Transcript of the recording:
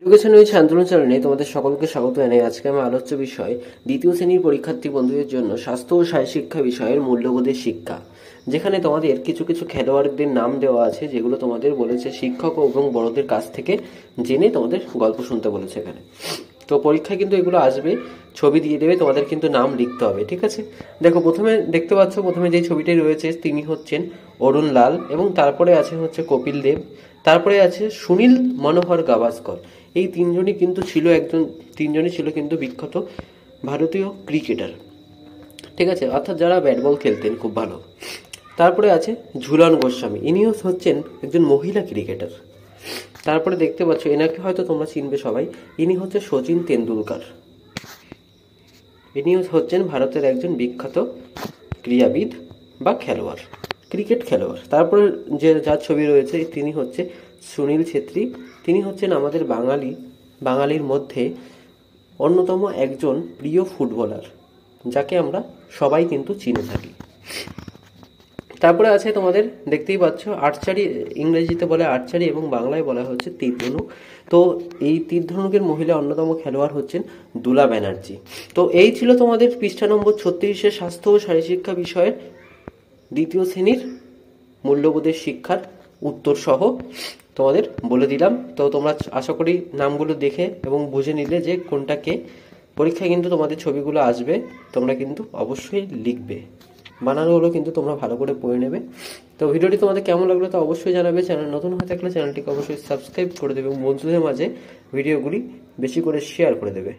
Education with আন্দোলন চ্যানেলে তোমাদের সকলকে স্বাগত জানাই। আজকে আমার আলোচ্য বিষয় দ্বিতীয় শ্রেণীর পরীক্ষার্থী বন্ধুদের জন্য স্বাস্থ্য ও শারীরশিক্ষা বিষয়ের মূল্যবোধের শিক্ষা, যেখানে তোমাদের কিছু কিছু খেলোয়াড়দের নাম দেওয়া আছে যেগুলো তোমাদের বলেছে শিক্ষক এবং বড়দের কাছ থেকে জেনে তোমাদের গল্প শুনতে বলেছে এখানে। তো পরীক্ষায় কিন্তু এগুলো আসবে, ছবি দিয়ে দেবে, তোমাদের কিন্তু নাম লিখতে হবে, ঠিক আছে? দেখো, প্রথমে দেখতে পাচ্ছ, প্রথমে যে ছবিটি রয়েছে তিনি হচ্ছেন অরুণ লাল, এবং তারপরে আছে হচ্ছে কপিল দেব, তারপরে আছে সুনীল মনোহর গাভাস্কর। এই তিনজনই ছিল কিন্তু বিখ্যাত ভারতীয় ক্রিকেটার, ঠিক আছে? অর্থাৎ যারা ব্যাট বল খেলতেন খুব ভালো। তারপরে আছে ঝুলন গোস্বামী, ইনিও হচ্ছেন একজন মহিলা ক্রিকেটার। তারপরে দেখতে পাচ্ছ, এনাকে হয়তো তোমরা চিনবে সবাই, ইনি হচ্ছে সচিন তেন্ডুলকার। ইনিও হচ্ছেন ভারতের একজন বিখ্যাত ক্রীড়াবিদ বা খেলোয়াড়, ক্রিকেট খেলোয়াড়। তারপরে যার ছবি রয়েছে তিনি হচ্ছে সুনীল ছেত্রী। তিনি হচ্ছেন আমাদের বাঙালির মধ্যে অন্যতম একজন প্রিয় ফুটবলার, যাকে আমরা সবাই কিন্তু চিনে থাকি। তারপরে আছে তোমাদের দেখতেই পাচ্ছ আর্চারি, ইংরেজিতে বলে আর্চারি এবং বাংলায় বলা হচ্ছে তীর ধনুক। তো এই তীর ধনুকের মহিলা অন্যতম খেলোয়াড় হচ্ছেন দুলা ব্যানার্জি। তো এই ছিল তোমাদের পৃষ্ঠা নম্বর 36-এর স্বাস্থ্য ও শারীরশিক্ষা বিষয়ের দ্বিতীয় শ্রেণীর মূল্যবোধের শিক্ষার উত্তর সহ তোমাদের বলে দিলাম। তো তোমরা আশা করি নামগুলো দেখে এবং বুঝে নিলে যে কোনটা কে। পরীক্ষায় কিন্তু তোমাদের ছবিগুলো আসবে, তোমরা কিন্তু অবশ্যই লিখবে, বানানোগুলো কিন্তু তোমরা ভালো করে পড়ে নেবে। তো ভিডিওটি তোমাদের কেমন লাগলো তা অবশ্যই জানাবে। চ্যানেল নতুন হয়ে থাকলে চ্যানেলটিকে অবশ্যই সাবস্ক্রাইব করে দেবে এবং বন্ধুদের মাঝে ভিডিওগুলি বেশি করে শেয়ার করে দেবে।